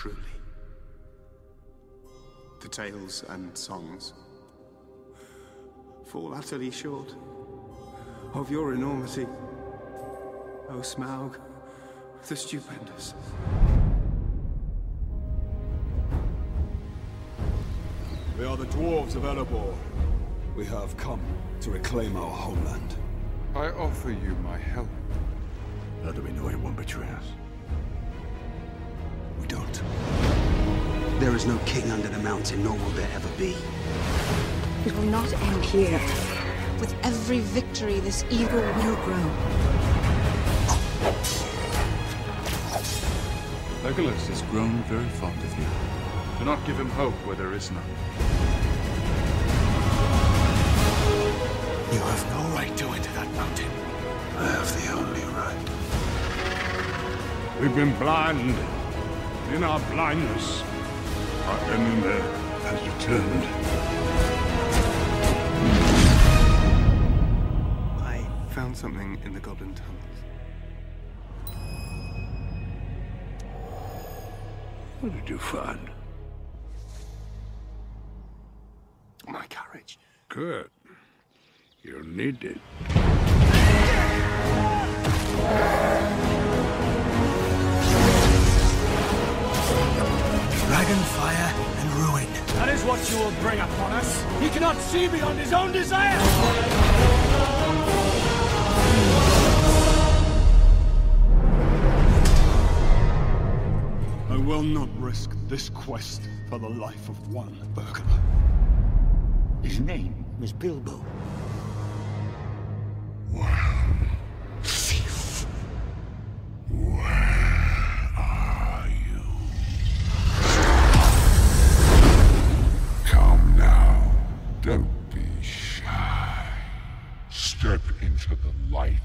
truly. The tales and songs fall utterly short of your enormity, O Smaug, the stupendous. We are the dwarves of Erebor. We have come to reclaim our homeland. I offer you my help. How do we know he won't betray us? We don't. There is no king under the mountain, nor will there ever be. It will not end here. With every victory, this evil will grow. Legolas has grown very fond of you. Do not give him hope where there is none. You have no right to enter that mountain. I have the only right. We've been blind. In our blindness, our enemy has returned. I found something in the Goblin tunnels. What did you find? My courage. Good. You'll need it. Dragonfire and ruin. That is what you will bring upon us. He cannot see beyond his own desire. I will not risk this quest for the life of one burglar. His name was Bilbo. Thief. Where are you? Come now. Don't be shy. Step into the light.